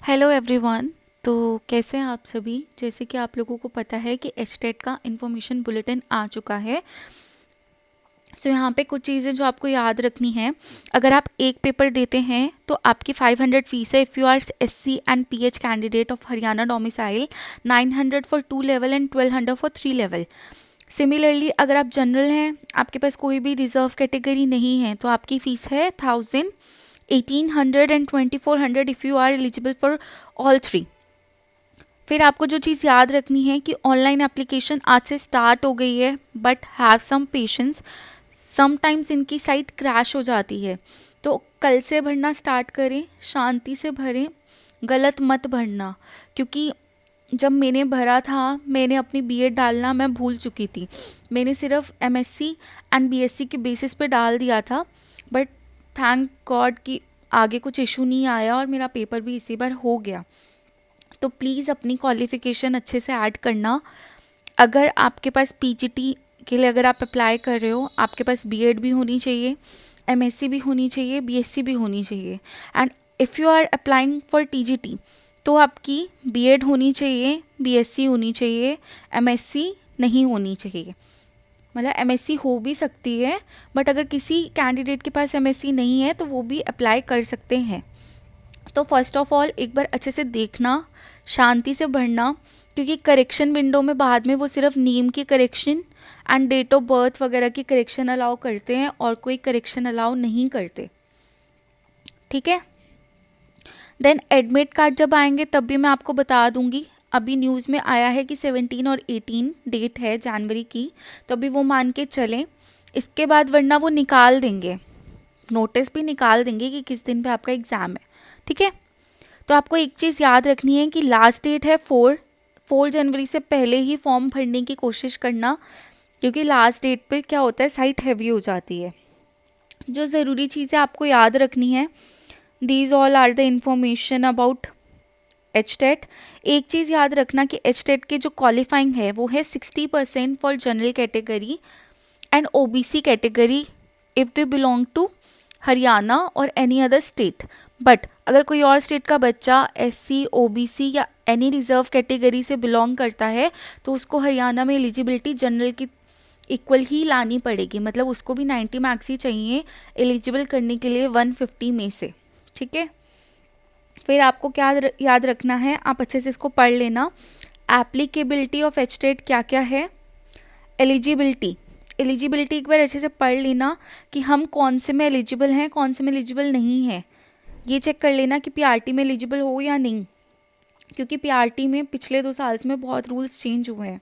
Hello everyone. तो कैसे हैं आप सभी। जैसे कि आप लोगों को पता है कि एचटेट का इन्फॉर्मेशन बुलेटिन आ चुका है। यहाँ पे कुछ चीज़ें जो आपको याद रखनी है। अगर आप एक पेपर देते हैं तो आपकी 500 फीस है if you are SC and PH candidate of Haryana domicile, 900 for 2 level and 1200 for 3 level. Similarly अगर आप जनरल हैं, आपके पास कोई भी रिजर्व कैटेगरी नहीं है, तो आपकी फ़ीस है 1000, 1800 and 2400 if you are eligible for all three. फिर आपको जो चीज़ याद रखनी है कि ऑनलाइन एप्लीकेशन आज से स्टार्ट हो गई है, but have some patience. Sometimes इनकी साइट क्रैश हो जाती है, तो कल से भरना स्टार्ट करें, शांति से भरें, गलत मत भरना। क्योंकि जब मैंने भरा था, मैंने अपनी बीएड डालना मैं भूल चुकी थी। मैंने सिर्फ एमएससी एंड बीएससी के बेसिस पे डाल दिया था, बट थैंक गॉड कि आगे कुछ इशू नहीं आया और मेरा पेपर भी इसी बार हो गया। तो प्लीज़ अपनी क्वालिफ़िकेशन अच्छे से ऐड करना। अगर आपके पास पीजीटी के लिए अगर आप अप्लाई कर रहे हो, आपके पास बीएड भी होनी चाहिए, एमएससी भी होनी चाहिए, बीएससी भी होनी चाहिए। And if you are applying for TGT तो आपकी बीएड होनी चाहिए, बीएससी होनी चाहिए, एमएससी नहीं होनी चाहिए। मतलब एमएससी हो भी सकती है, बट अगर किसी कैंडिडेट के पास एमएससी नहीं है तो वो भी अप्लाई कर सकते हैं। तो फर्स्ट ऑफ ऑल एक बार अच्छे से देखना, शांति से भरना, क्योंकि करेक्शन विंडो में बाद में वो सिर्फ नेम की correction and date of birth वगैरह की करेक्शन अलाउ करते हैं और कोई करेक्शन अलाउ नहीं करते। ठीक है। देन एडमिट कार्ड जब आएंगे तब भी मैं आपको बता दूंगी। अभी न्यूज़ में आया है कि 17 और 18 डेट है जनवरी की, तो अभी वो मान के चलें। इसके बाद वरना वो निकाल देंगे, नोटिस भी निकाल देंगे कि किस दिन पे आपका एग्ज़ाम है। ठीक है। तो आपको एक चीज़ याद रखनी है कि लास्ट डेट है 4 जनवरी से पहले ही फॉर्म भरने की कोशिश करना, क्योंकि लास्ट डेट पे क्या होता है, साइट हैवी हो जाती है। जो ज़रूरी चीज़ें आपको याद रखनी है, these all are the information about HTET. एक चीज़ याद रखना कि एचटेट के जो क्वालिफाइंग है वो है 60% for general category and OBC category if they belong to Haryana और एनी अदर स्टेट। बट अगर कोई और स्टेट का बच्चा एससी, ओबीसी या एनी रिजर्व कैटेगरी से बिलोंग करता है तो उसको हरियाणा में एलिजिबिलिटी जनरल की इक्वल ही लानी पड़ेगी। मतलब उसको भी 90 मार्क्स ही चाहिए एलिजिबल करने के लिए 150 में से। ठीक है। फिर आपको क्या याद रखना है, आप अच्छे से इसको पढ़ लेना। एप्लीकेबिलिटी ऑफ एचटेट क्या क्या है। एलिजिबिलिटी एक बार अच्छे से पढ़ लेना कि हम कौन से में एलिजिबल हैं, कौन से में एलिजिबल नहीं है। ये चेक कर लेना कि पीआरटी में एलिजिबल हो या नहीं, क्योंकि पीआरटी में पिछले 2 साल में बहुत रूल्स चेंज हुए हैं।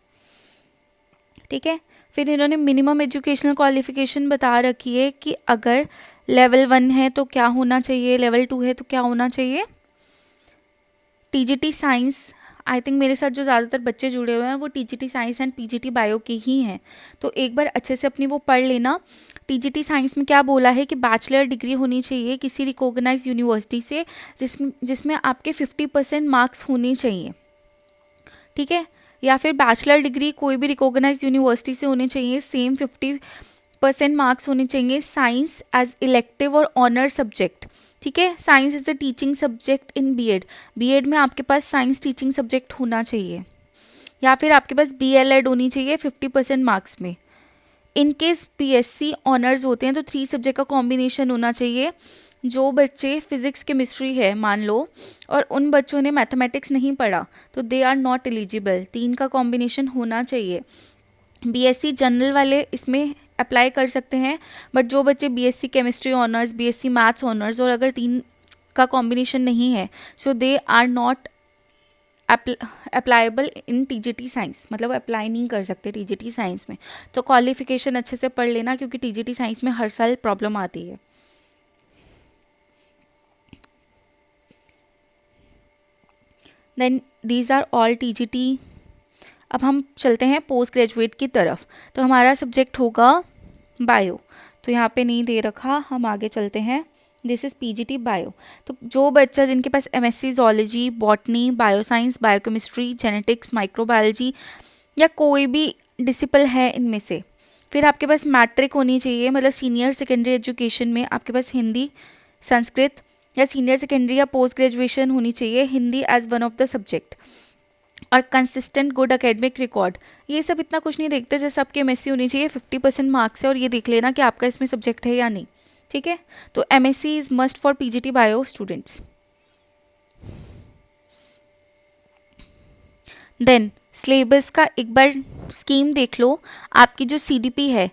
ठीक है। फिर इन्होंने मिनिमम एजुकेशनल क्वालिफिकेशन बता रखी है कि अगर लेवल 1 है तो क्या होना चाहिए, लेवल 2 है तो क्या होना चाहिए। टीजीटी साइंस, आई थिंक मेरे साथ जो ज़्यादातर बच्चे जुड़े हुए हैं वो TGT science and PGT bio के ही हैं, तो एक बार अच्छे से अपनी वो पढ़ लेना। टीजीटी साइंस में क्या बोला है कि बैचलर डिग्री होनी चाहिए किसी रिकॉग्नाइज यूनिवर्सिटी से, जिसमें आपके 50% मार्क्स होने चाहिए। ठीक है। या फिर बैचलर डिग्री कोई भी रिकॉग्नाइज यूनिवर्सिटी से होनी चाहिए, सेम 50% मार्क्स होने चाहिए साइंस एज इलेक्टिव और ऑनर सब्जेक्ट। ठीक है। Science is the teaching subject in BEd में आपके पास साइंस टीचिंग सब्जेक्ट होना चाहिए, या फिर आपके पास बीएलएड होनी चाहिए 50% मार्क्स में। इन केस बीएससी ऑनर्स होते हैं तो 3 सब्जेक्ट का कॉम्बिनेशन होना चाहिए। जो बच्चे फिजिक्स केमिस्ट्री है मान लो, और उन बच्चों ने मैथमेटिक्स नहीं पढ़ा, तो दे आर नॉट एलिजिबल। 3 का कॉम्बिनेशन होना चाहिए। बीएससी जनरल वाले इसमें अप्लाई कर सकते हैं, बट जो बच्चे BSc chemistry honours, BSc maths honours और अगर 3 का कॉम्बिनेशन नहीं है, so they are not appliable in TGT science, मतलब अप्लाई नहीं कर सकते टीजीटी साइंस में। तो क्वालिफिकेशन अच्छे से पढ़ लेना, क्योंकि टीजीटी साइंस में हर साल प्रॉब्लम आती है। Then these are all TGT. अब हम चलते हैं पोस्ट ग्रेजुएट की तरफ। तो हमारा सब्जेक्ट होगा बायो, तो यहाँ पे नहीं दे रखा, हम आगे चलते हैं। This is PGT bio. तो जो बच्चा जिनके पास MSc zoology, botany, bioscience, biochemistry, genetics, microbiology या कोई भी डिसिप्लिन है इनमें से, फिर आपके पास मैट्रिक होनी चाहिए, मतलब सीनियर सेकेंडरी एजुकेशन में आपके पास हिंदी, संस्कृत या सीनियर सेकेंडरी या पोस्ट ग्रेजुएशन होनी चाहिए, Hindi as one of the subject, और कंसिस्टेंट गुड एकेडमिक रिकॉर्ड। ये सब इतना कुछ नहीं देखते, जैसे आपकी एमएससी होनी चाहिए 50% मार्क्स है, और ये देख लेना कि आपका इसमें सब्जेक्ट है या नहीं। ठीक है, तो MSc is must for PGT bio students. Then syllabus का एक बार स्कीम देख लो। आपकी जो सीडीपी है